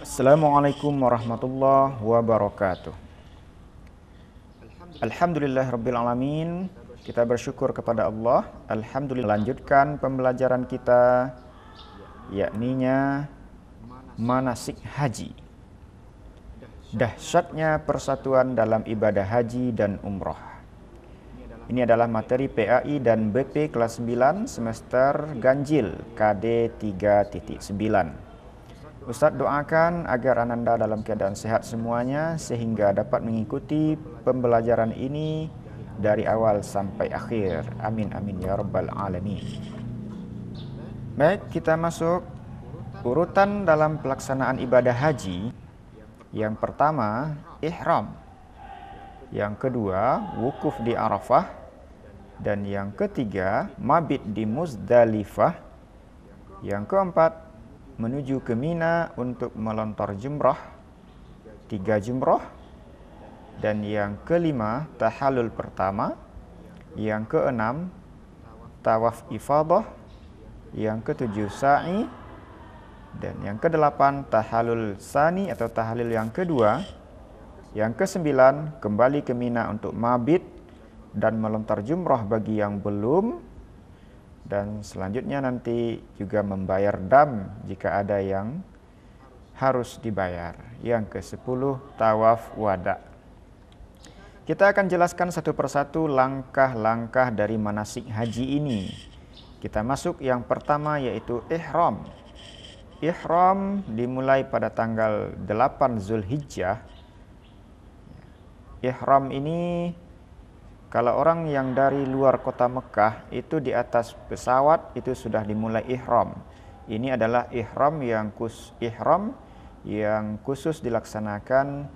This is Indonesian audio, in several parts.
Assalamualaikum warahmatullahi wabarakatuh. Alhamdulillahirrabbilalamin. Kita bersyukur kepada Allah. Alhamdulillah, lanjutkan pembelajaran kita, yakninya manasik haji. Dahsyatnya persatuan dalam ibadah haji dan umroh. Ini adalah materi PAI dan BP kelas 9 semester ganjil KD 3.9. Ustadz doakan agar Ananda dalam keadaan sehat semuanya sehingga dapat mengikuti pembelajaran ini dari awal sampai akhir. Amin amin ya rabbal alamin. Baik, kita masuk urutan dalam pelaksanaan ibadah haji. Yang pertama, ihram. Yang kedua, wukuf di Arafah. Dan yang ketiga, mabit di Muzdalifah. Yang keempat, menuju ke Mina untuk melontar jumrah, 3 jumrah. Dan yang kelima, tahallul pertama. Yang keenam, tawaf ifadah. Yang ketujuh, sa'i. Dan yang kedelapan, tahallul sani atau tahlil yang kedua. Yang kesembilan, kembali ke Mina untuk mabit dan melontar jumrah bagi yang belum. Dan selanjutnya nanti juga membayar dam jika ada yang harus dibayar. Yang ke-10, tawaf wada. Kita akan jelaskan satu persatu langkah-langkah dari manasik haji ini. Kita masuk yang pertama, yaitu ihram. Ihram dimulai pada tanggal 8 Zulhijjah. Ihram ini, kalau orang yang dari luar kota Mekah itu di atas pesawat itu sudah dimulai ihram. Ini adalah ihram yang khusus dilaksanakan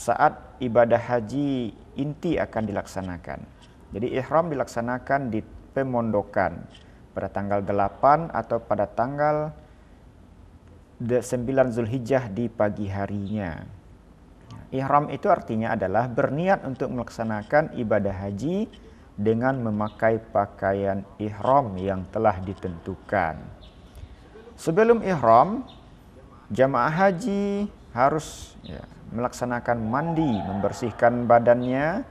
saat ibadah haji inti akan dilaksanakan. Jadi ihram dilaksanakan di pemondokan pada tanggal 8 atau pada tanggal 9 Zulhijjah di pagi harinya. Ihram itu artinya adalah berniat untuk melaksanakan ibadah haji dengan memakai pakaian ihram yang telah ditentukan. Sebelum ihram, jamaah haji harus melaksanakan mandi, membersihkan badannya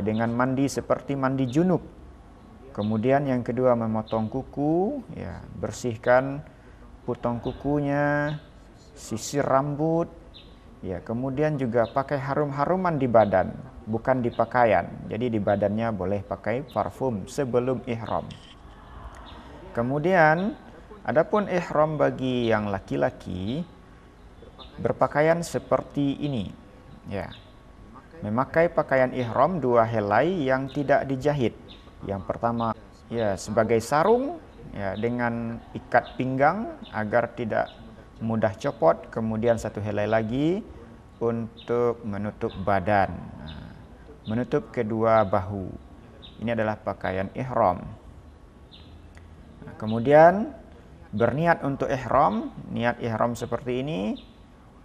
dengan mandi seperti mandi junub. Kemudian yang kedua, memotong kuku, bersihkan potong kukunya, sisir rambut. Kemudian juga pakai harum-haruman di badan, bukan di pakaian. Jadi di badannya boleh pakai parfum sebelum ihram. Kemudian, adapun ihram bagi yang laki-laki berpakaian seperti ini. Memakai pakaian ihram 2 helai yang tidak dijahit. Yang pertama, sebagai sarung dengan ikat pinggang agar tidak mudah copot. Kemudian 1 helai lagi untuk menutup badan, menutup kedua bahu. Ini adalah pakaian ihram. Kemudian berniat untuk ihram. Niat ihram seperti ini: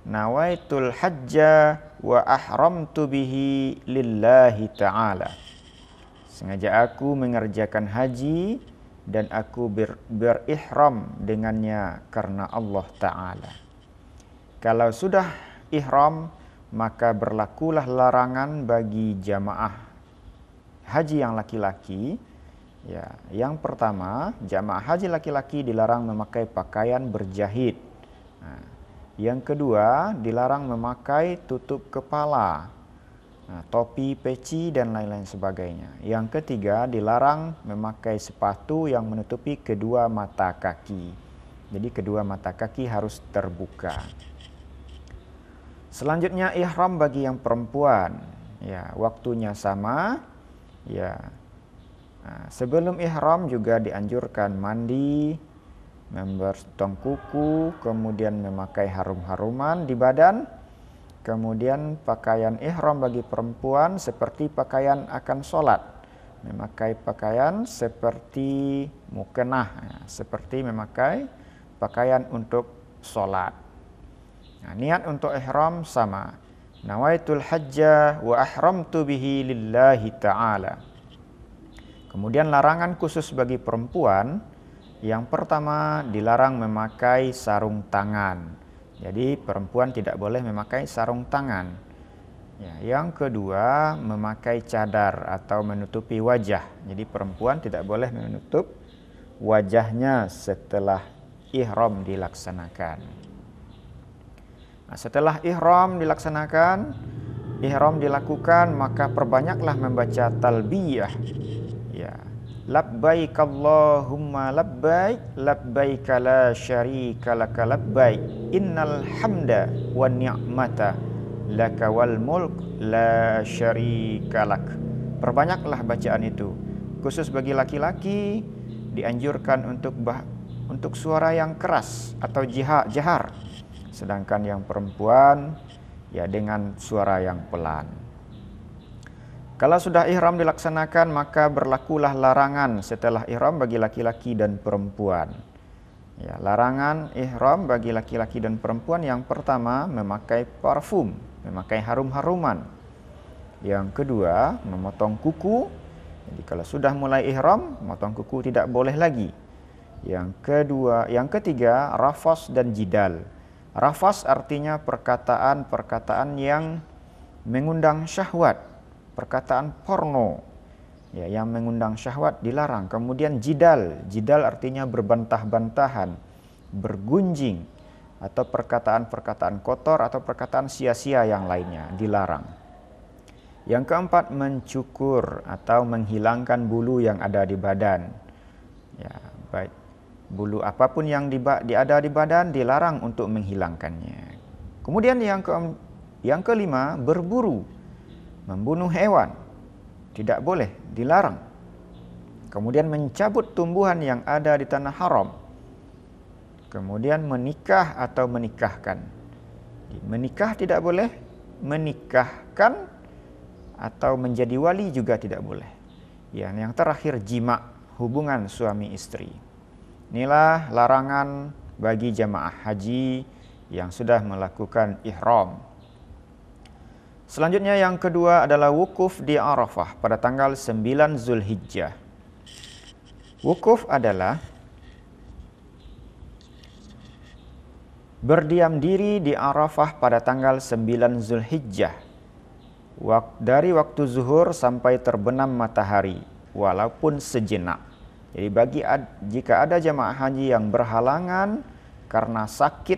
nawaitul hajja wa ahramtu bihi lillahi ta'ala. Sengaja aku mengerjakan haji dan aku berihram dengannya karena Allah Ta'ala. Kalau sudah ihram, maka berlakulah larangan bagi jamaah haji yang laki-laki. Yang pertama, jamaah haji laki-laki dilarang memakai pakaian berjahit. Yang kedua, dilarang memakai tutup kepala, topi, peci, dan lain-lain sebagainya. Yang ketiga, dilarang memakai sepatu yang menutupi kedua mata kaki. Jadi kedua mata kaki harus terbuka. Selanjutnya, ihram bagi yang perempuan. Waktunya sama. Sebelum ihram juga dianjurkan mandi, membersihkan kuku, kemudian memakai harum-haruman di badan. Kemudian pakaian ihram bagi perempuan seperti pakaian akan sholat. Memakai pakaian seperti mukenah, seperti memakai pakaian untuk sholat. Niat untuk ihram sama. Nawaitul hajja wa ahramtu bihi lillahi ta'ala. Kemudian larangan khusus bagi perempuan. Yang pertama, dilarang memakai sarung tangan. Jadi perempuan tidak boleh memakai sarung tangan. Ya, yang kedua, memakai cadar atau menutupi wajah. Jadi perempuan tidak boleh menutup wajahnya setelah ihram dilaksanakan. Nah, setelah ihram dilakukan, maka perbanyaklah membaca talbiyah. Ya, labbaik Allahumma labbaik, labbaik la syarika laka labbaik, innal hamda wan ni'mata laka wal mulk la syarika lak. Perbanyaklah bacaan itu. Khusus bagi laki-laki dianjurkan untuk suara yang keras atau jahar. Sedangkan yang perempuan ya dengan suara yang pelan. Kalau sudah ihram dilaksanakan, maka berlakulah larangan setelah ihram bagi laki-laki dan perempuan. Ya, larangan ihram bagi laki-laki dan perempuan yang pertama memakai parfum, memakai harum-haruman. Yang kedua, memotong kuku. Jadi kalau sudah mulai ihram, memotong kuku tidak boleh lagi. Yang ketiga, rafas dan jidal. Rafas artinya perkataan-perkataan yang mengundang syahwat, perkataan porno. Ya, yang mengundang syahwat dilarang. Kemudian jidal artinya berbantah-bantahan, bergunjing, atau perkataan-perkataan kotor atau perkataan sia-sia yang lainnya dilarang. Yang keempat, mencukur atau menghilangkan bulu yang ada di badan. Ya, baik bulu apapun yang ada di badan dilarang untuk menghilangkannya. Kemudian yang kelima, berburu, membunuh hewan, tidak boleh, dilarang. Kemudian mencabut tumbuhan yang ada di tanah haram. Kemudian menikah atau menikahkan. Menikah tidak boleh, menikahkan atau menjadi wali juga tidak boleh. Yang terakhir, jima, hubungan suami istri. Inilah larangan bagi jamaah haji yang sudah melakukan ihram. Selanjutnya yang kedua adalah wukuf di Arafah pada tanggal 9 Zulhijjah. Wukuf adalah berdiam diri di Arafah pada tanggal 9 Zulhijjah. Dari waktu zuhur sampai terbenam matahari, walaupun sejenak. Jadi jika ada jamaah haji yang berhalangan karena sakit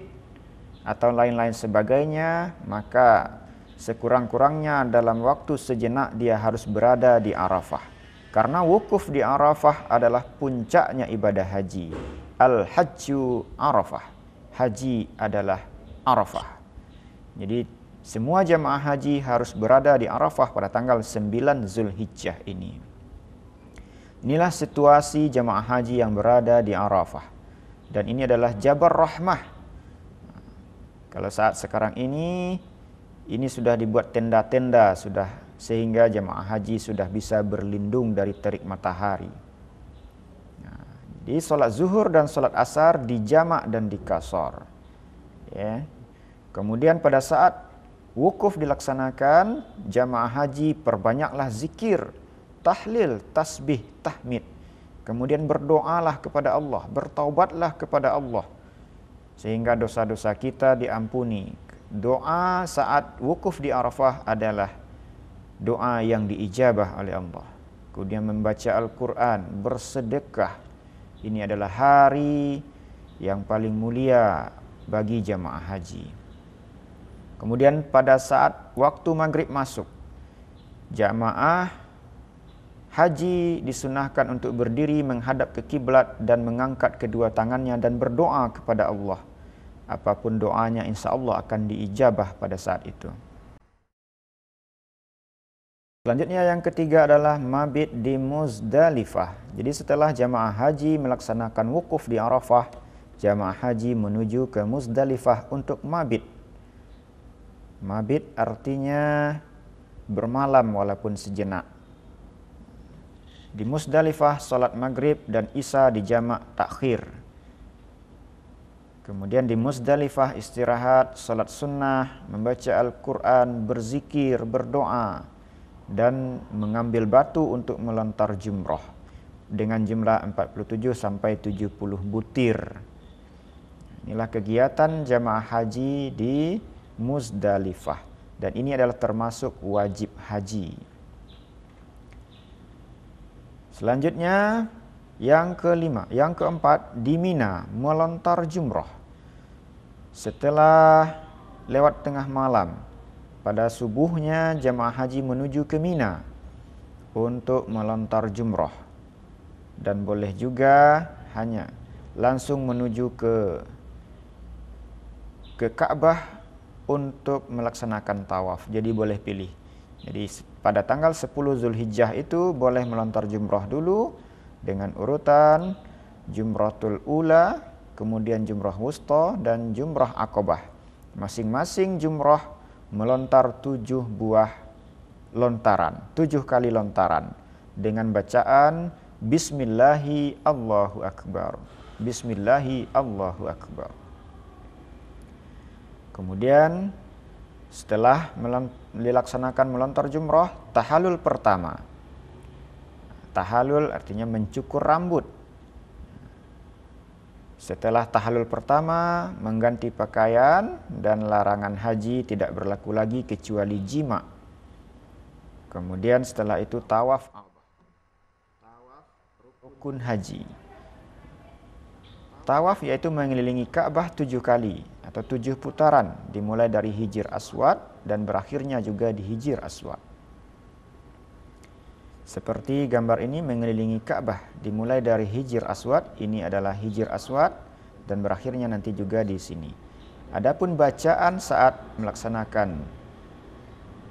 atau lain-lain sebagainya, maka sekurang-kurangnya dalam waktu sejenak dia harus berada di Arafah. Karena wukuf di Arafah adalah puncaknya ibadah haji. Al-Hajju Arafah. Haji adalah Arafah. Jadi semua jamaah haji harus berada di Arafah pada tanggal 9 Zulhijjah ini. Inilah situasi jamaah haji yang berada di Arafah. Dan ini adalah Jabar Rahmah. Kalau saat sekarang ini sudah dibuat tenda-tenda sehingga jamaah haji sudah bisa berlindung dari terik matahari. Jadi sholat zuhur dan sholat asar dijamak dan dikasor. Ya. Kemudian pada saat wukuf dilaksanakan, jamaah haji perbanyaklah zikir, tahlil, tasbih, tahmid. Kemudian berdoalah kepada Allah, bertaubatlah kepada Allah, sehingga dosa-dosa kita diampuni. Doa saat wukuf di Arafah adalah doa yang diijabah oleh Allah. Kemudian membaca Al-Quran, bersedekah. Ini adalah hari yang paling mulia bagi jamaah haji. Kemudian pada saat waktu maghrib masuk, jamaah haji disunahkan untuk berdiri menghadap ke kiblat dan mengangkat kedua tangannya dan berdoa kepada Allah. Apapun doanya insya Allah akan diijabah pada saat itu. Selanjutnya yang ketiga adalah mabit di Muzdalifah. Jadi setelah jamaah haji melaksanakan wukuf di Arafah, jamaah haji menuju ke Muzdalifah untuk mabit. Mabit artinya bermalam walaupun sejenak. Di Muzdalifah salat maghrib dan isya dijamak takhir. Kemudian di Muzdalifah istirahat, salat sunnah, membaca Al-Quran, berzikir, berdoa, dan mengambil batu untuk melontar jumrah dengan jumlah 47 sampai 70 butir. Inilah kegiatan jamaah haji di Muzdalifah. Dan ini adalah termasuk wajib haji. Selanjutnya yang keempat di Mina melontar jumrah. Setelah lewat tengah malam, pada subuhnya jamaah haji menuju ke Mina untuk melontar jumrah. Dan boleh juga hanya langsung menuju ke Ka'bah untuk melaksanakan tawaf. Jadi boleh pilih. Jadi pada tanggal 10 Zulhijjah itu boleh melontar jumrah dulu dengan urutan Jumratul Ula, kemudian Jumrah Wusta dan Jumrah Aqabah. Masing-masing jumrah melontar 7 buah lontaran, 7 kali lontaran dengan bacaan Bismillahi Allahu Akbar. Bismillahi Allahu Akbar. Kemudian setelah dilaksanakan melontar jumrah, tahallul pertama. Tahallul artinya mencukur rambut. Setelah tahallul pertama, mengganti pakaian dan larangan haji tidak berlaku lagi kecuali jima. Kemudian setelah itu tawaf rukun haji. Tawaf yaitu mengelilingi Ka'bah 7 kali atau 7 putaran, dimulai dari Hijr Aswad dan berakhirnya juga di Hijr Aswad. Seperti gambar ini mengelilingi Ka'bah, dimulai dari Hijr Aswad, ini adalah Hijr Aswad dan berakhirnya nanti juga di sini. Adapun bacaan saat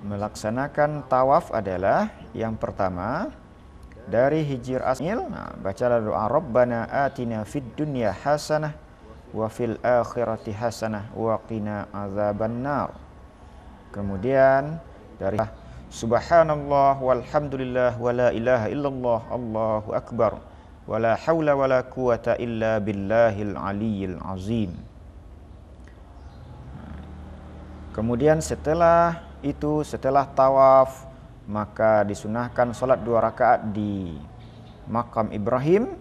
melaksanakan tawaf adalah yang pertama dari Hijr Aswad, bacalah doa Rabbana atina fid dunya hasanah wa fil akhirati hasanah wa qina azabannar. Kemudian dari Subhanallah walhamdulillah wa la ilaha illallah Allahu akbar wa la haula wa la quwata illa billahil aliyyil azim. Kemudian setelah tawaf, maka disunahkan salat 2 rakaat di makam Ibrahim,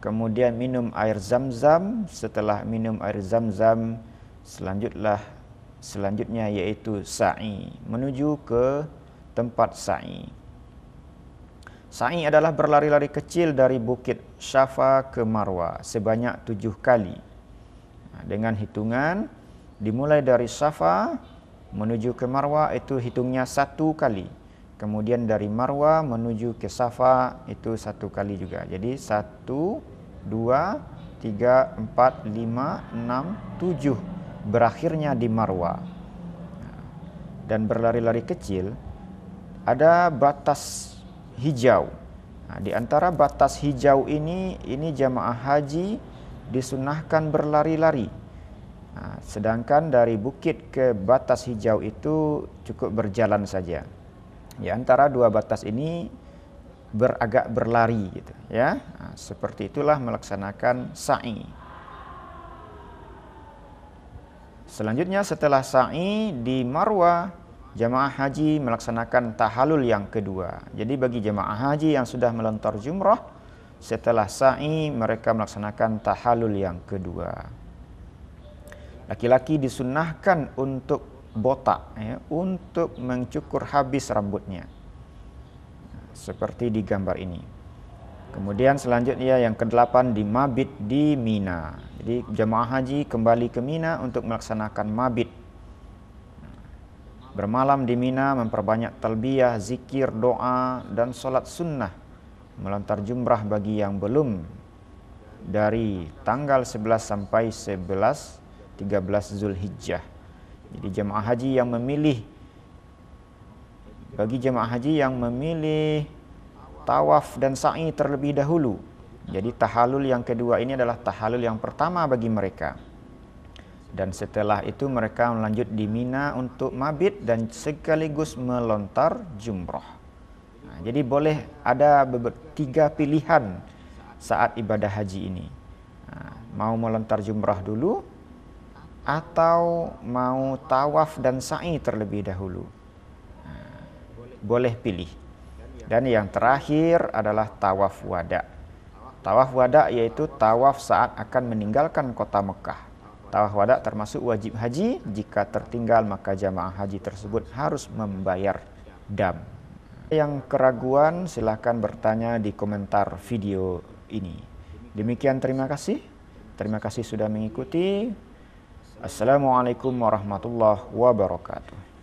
kemudian minum air zam-zam. Setelah minum air zam-zam, selanjutnya yaitu sa'i, menuju ke tempat sa'i. Sa'i adalah berlari-lari kecil dari Bukit Syafa ke Marwa sebanyak 7 kali. Dengan hitungan dimulai dari Syafa menuju ke Marwa itu hitungnya 1 kali. Kemudian dari Marwa menuju ke Safa itu 1 kali juga. Jadi 1, 2, 3, 4, 5, 6, 7. Berakhirnya di Marwa. Dan berlari-lari kecil ada batas hijau. Di antara batas hijau ini jamaah haji disunahkan berlari-lari. Sedangkan dari bukit ke batas hijau itu cukup berjalan saja. Di antara 2 batas ini beragak berlari gitu ya. Seperti itulah melaksanakan sa'i. Selanjutnya setelah sa'i di Marwa, jamaah haji melaksanakan tahallul yang kedua. Jadi bagi jamaah haji yang sudah melontar jumrah, setelah sa'i mereka melaksanakan tahallul yang kedua. Laki-laki disunnahkan untuk botak ya, untuk mencukur habis rambutnya. Seperti di gambar ini. Kemudian selanjutnya yang ke-8 di mabit di Mina. Jadi jamaah haji kembali ke Mina untuk melaksanakan mabit. Bermalam di Mina, memperbanyak talbiyah, zikir, doa dan salat sunnah. Melontar jumrah bagi yang belum dari tanggal 11 sampai 13 Zulhijjah. Jadi bagi jemaah haji yang memilih tawaf dan sa'i terlebih dahulu. Jadi tahallul yang kedua ini adalah tahallul yang pertama bagi mereka. Dan setelah itu mereka melanjut di Mina untuk mabit dan sekaligus melontar jumrah. Jadi boleh ada 3 pilihan saat ibadah haji ini. Mau melontar jumrah dulu, atau mau tawaf dan sa'i terlebih dahulu. Boleh pilih. Dan yang terakhir adalah tawaf wada. Tawaf wada yaitu tawaf saat akan meninggalkan kota Mekah. Tawaf wada termasuk wajib haji. Jika tertinggal maka jamaah haji tersebut harus membayar dam. Yang keraguan silahkan bertanya di komentar video ini. Demikian, terima kasih. Terima kasih sudah mengikuti. Assalamualaikum warahmatullahi wabarakatuh.